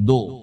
2.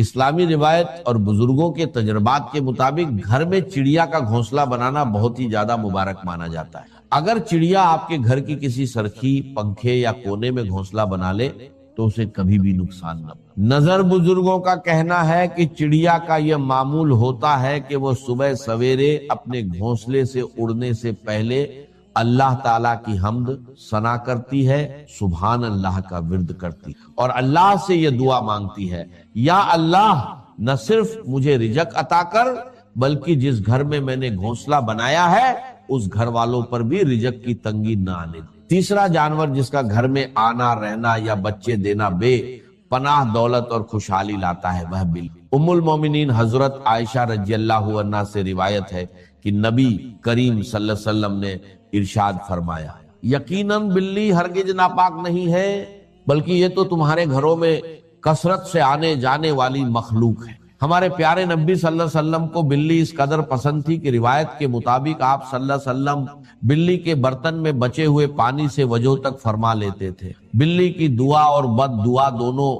اسلامی روایت اور بزرگوں کے تجربات کے مطابق گھر میں چڑیا کا گھونسلہ بنانا بہت ہی زیادہ مبارک مانا جاتا ہے۔ اگر چڑیا آپ کے گھر کی کسی سرخی، پنکھے یا کونے میں گھونسلہ بنا لے تو اسے کبھی بھی نقصان نہ ہو۔ نظر بزرگوں کا کہنا ہے کہ چڑیا کا یہ معمول ہوتا ہے کہ وہ صبح سویرے اپنے گھونسلے سے اڑنے سے پہلے اللہ تعالیٰ کی حمد ثنا کرتی ہے، سبحان اللہ کا ورد کرتی اور اللہ سے یہ دعا مانگتی ہے، یا اللہ نہ صرف مجھے رزق عطا کر بلکہ جس گھر میں نے گھونسلہ بنایا ہے اس گھر والوں پر بھی رزق کی تنگی نہ آنے دے۔ تیسرا جانور جس کا گھر میں آنا رہنا یا بچے دینا بے پناہ دولت اور خوشحالی لاتا ہے وہ بلی۔ ام المومنین حضرت عائشہ رضی اللہ عنہا سے روایت ہے کہ نبی کریم صلی اللہ علیہ وسلم نے ارشاد فرمایا، یقیناً بلی ہرگز ناپاک نہیں ہے بلکہ یہ تو تمہارے گھروں میں کثرت سے آنے جانے والی مخلوق ہے۔ ہمارے پیارے نبی صلی اللہ علیہ وسلم کو بلی اس قدر پسند تھی کہ روایت کے مطابق آپ صلی اللہ علیہ وسلم بلی کے برتن میں بچے ہوئے پانی سے وضو تک فرما لیتے تھے۔ بلی کی دعا اور بد دعا دونوں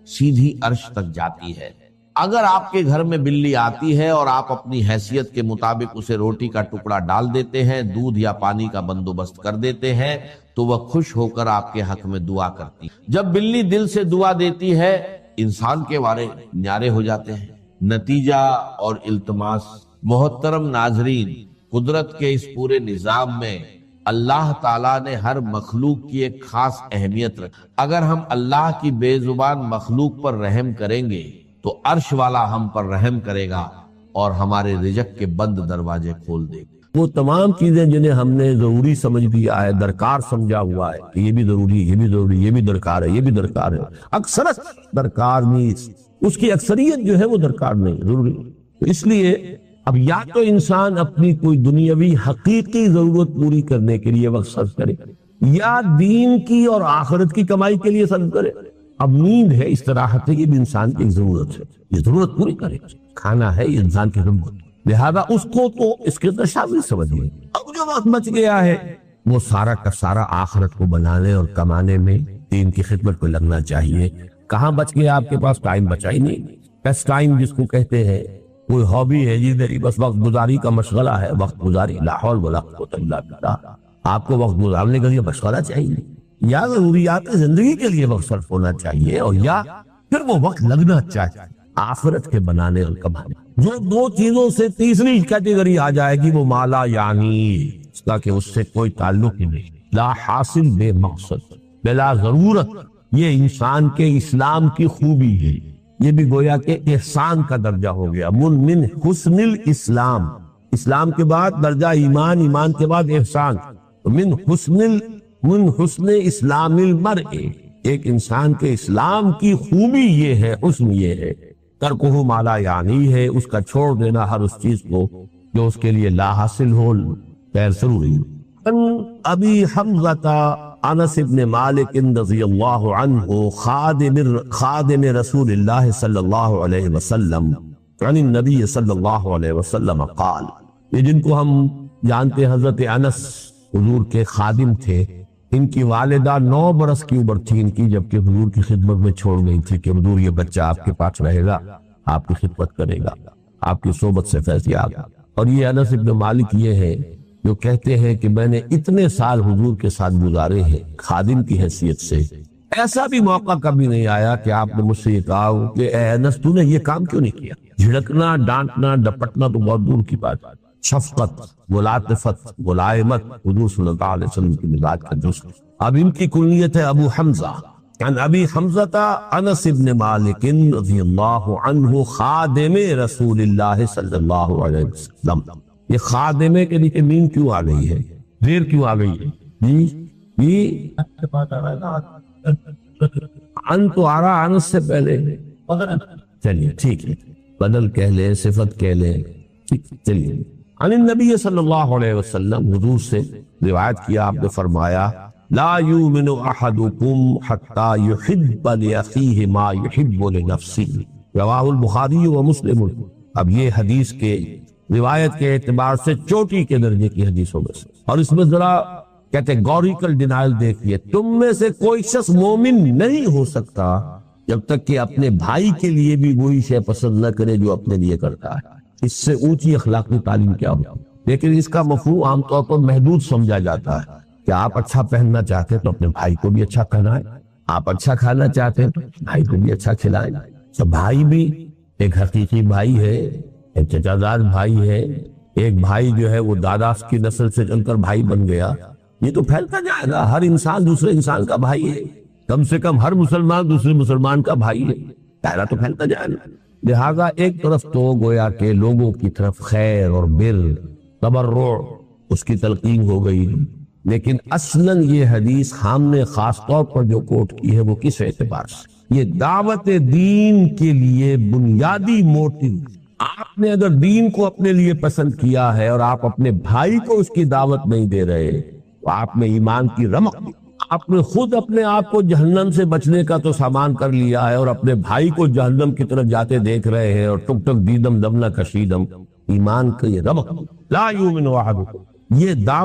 سیدھی عرش تک جاتی ہے۔ اگر آپ کے گھر میں بلی آتی ہے اور آپ اپنی حیثیت کے مطابق اسے روٹی کا ٹکڑا ڈال دیتے ہیں، دودھ یا پانی کا بندوبست کر دیتے ہیں تو وہ خوش ہو کر آپ کے حق میں دعا کرتی۔ جب بلی دل سے دعا دیتی ہے انسان کے وارے نیارے ہو جاتے ہیں۔ نتیجہ اور التماس، محترم ناظرین، قدرت کے اس پورے نظام میں اللہ تعالیٰ نے ہر مخلوق کی ایک خاص اہمیت رکھی۔ اگر ہم اللہ کی بے زبان مخلوق پر رحم کریں گے تو عرش والا ہم پر رحم کرے گا اور ہمارے رزق کے بند دروازے کھول دے گا۔ وہ تمام چیزیں جنہیں ہم نے ضروری سمجھ لیا ہے، درکار سمجھا ہوا ہے کہ یہ بھی ضروری، یہ بھی ضروری، یہ بھی درکار ہے، یہ بھی درکار ہے، اکثرت درکار نہیں، اس کی اکثریت جو ہے وہ درکار نہیں ضروری۔ اس لیے اب یا تو انسان اپنی کوئی دنیاوی حقیقی ضرورت پوری کرنے کے لیے وقت صرف کرے یا دین کی اور آخرت کی کمائی کے لیے صرف کرے۔ اب نیند ہے، استراحت ہے، یہ بھی انسان کی ضرورت ہے، یہ ضرورت پوری کرے۔ کھانا ہے، یہ انسان کی ضرورت، لہذا اس کو تو اس کے اندر شامل سمجھیے۔ اب جو وقت بچ گیا ہے وہ سارا کا سارا آخرت کو بنانے اور کمانے میں دین کی خدمت کو لگنا چاہیے۔ کہاں بچ گیا آپ کے پاس؟ ٹائم بچا ہی نہیں۔ پیس ٹائم جس کو کہتے ہیں، کوئی ہابی ہے جی میری، بس وقت گزاری کا مشغلہ ہے، وقت گزاری، لا حول ولا قوت الا باللہ۔ آپ کو وقت گزارنے کے لیے مشغلہ چاہیے، یا ضروریات زندگی کے لیے وقت صرف ہونا چاہیے، اور یا پھر وہ وقت لگنا چاہیے آخرت کے بنانے اور کمانے۔ جو دو چیزوں سے تیسری کیٹیگری آ جائے گی وہ مالا یعنی، اس کا کہ اس سے کوئی تعلق ہی نہیں، لا حاصل بے مقصد بلا ضرورت، یہ انسان کے اسلام کی خوبی ہے۔ یہ بھی گویا کہ احسان کا درجہ ہو گیا، من حسن الاسلام، اسلام کے بعد درجہ ایمان، ایمان کے بعد احسان، من حسن اسلام المرء، ایک انسان کے اسلام کی خوبی یہ ہے، حسن یہ ہے، ترکہ مالا یعنی ہے، اس کا چھوڑ دینا ہر اس چیز کو جو اس کے لیے لا حاصل ہو، غیر ضروری۔ ابی حمزہ انس ابن مالک رضی اللہ عنہ خادم رسول اللہ صلی اللہ علیہ وسلم عن النبی صلی اللہ علیہ وسلم قال، یہ جن کو ہم جانتے ہیں حضرت انس حضور کے خادم تھے، ان کی والدہ 9 برس کی عمر تھی ان کی جبکہ حضور کی خدمت میں چھوڑ گئی تھی کہ حضور یہ بچہ آپ کے پاس رہے گا، آپ کی خدمت کرے گا، آپ کی صحبت سے فیض یاب۔ اور یہ انس ابن مالک یہ ہے جو کہتے ہیں کہ میں نے اتنے سال حضور کے ساتھ گزارے ہیں خادم کی حیثیت سے، ایسا بھی موقع کبھی نہیں آیا کہ آپ نے مجھ سے یہ کہا ہو کہ اے انس تو نے یہ کام کیوں نہیں کیا۔ جھڑکنا، ڈانٹنا، ڈپٹنا تو بہت دور کی بات، شفقت، ملاطفت، ملائمت حضور صلی اللہ علیہ وسلم کی مزاج کا جز۔ اب ان کی کنیت ہے ابو حمزہ، عن ابی حمزہ انس ابن مالک رضی اللہ عنہ خادم رسول اللہ صلی اللہ علیہ وسلم۔ یہ خادمے کے لیے مین کیوں آ گئی ہے، دیر کیوں آ گئی ہے؟ جی ان تو آ رہا انس سے پہلے، چلیے ٹھیک ہے، بدل کہہ لیں، صفت کہہ لیں، چلیے۔ عن النبی صلی اللہ علیہ وسلم، حضور سے روایت کیا، آپ نے فرمایا لا یؤمن احدکم حتی یحب لأخیہ ما یحب لنفسہ، رواہ البخاری و مسلم۔ اب یہ حدیث کے روایت کے اعتبار سے چوٹی کے درجے کی حدیثوں میں سے، اور اس میں ذرا کیٹیگوریکل ڈینائل دیکھیے، تم میں سے کوئی شخص مومن نہیں ہو سکتا جب تک کہ اپنے بھائی کے لیے بھی وہی شے پسند نہ کرے جو اپنے لیے کرتا ہے۔ اس سے اونچی اخلاقی تعلیم کیا ہوتی؟ لیکن اس کا مفہوم عام طور پر محدود سمجھا جاتا ہے کہ آپ اچھا پہننا چاہتے ہیں تو اپنے بھائی کو بھی اچھا پہنائیں، آپ اچھا کھانا چاہتے ہیں تو بھائی کو بھی اچھا کھلائیں۔ تو بھائی بھی ایک حقیقی بھائی ہے، ایک چچا زاد بھائی ہے، ایک بھائی جو ہے وہ دادا کی نسل سے چل کر بھائی بن گیا، یہ تو پھیلتا جائے گا۔ ہر انسان دوسرے انسان کا بھائی ہے، کم سے کم ہر مسلمان دوسرے مسلمان کا بھائی ہے، دائرہ تو پھیلتا جائے گا۔ لہذا ایک طرف تو گویا کہ لوگوں کی طرف خیر اور بر، تبرع، اس کی تلقین ہو گئی، لیکن اصلاً یہ حدیث ہم نے خاص طور پر جو کوٹ کی ہے وہ کس اعتبار سے؟ یہ دعوت دین کے لیے بنیادی موٹو۔ آپ نے اگر دین کو اپنے لیے پسند کیا ہے اور آپ اپنے بھائی کو اس کی دعوت نہیں دے رہے تو آپ میں ایمان کی رمق بھی، آپ نے خود اپنے آپ کو جہنم سے بچنے کا تو سامان کر لیا ہے اور اپنے بھائی کو جہنم کی طرف جاتے دیکھ رہے ہیں، اور ٹک ٹک دیدم دم نہ کشیدم، ایمان کا یہ رمق لا یؤمن احدکم، یہ دعوت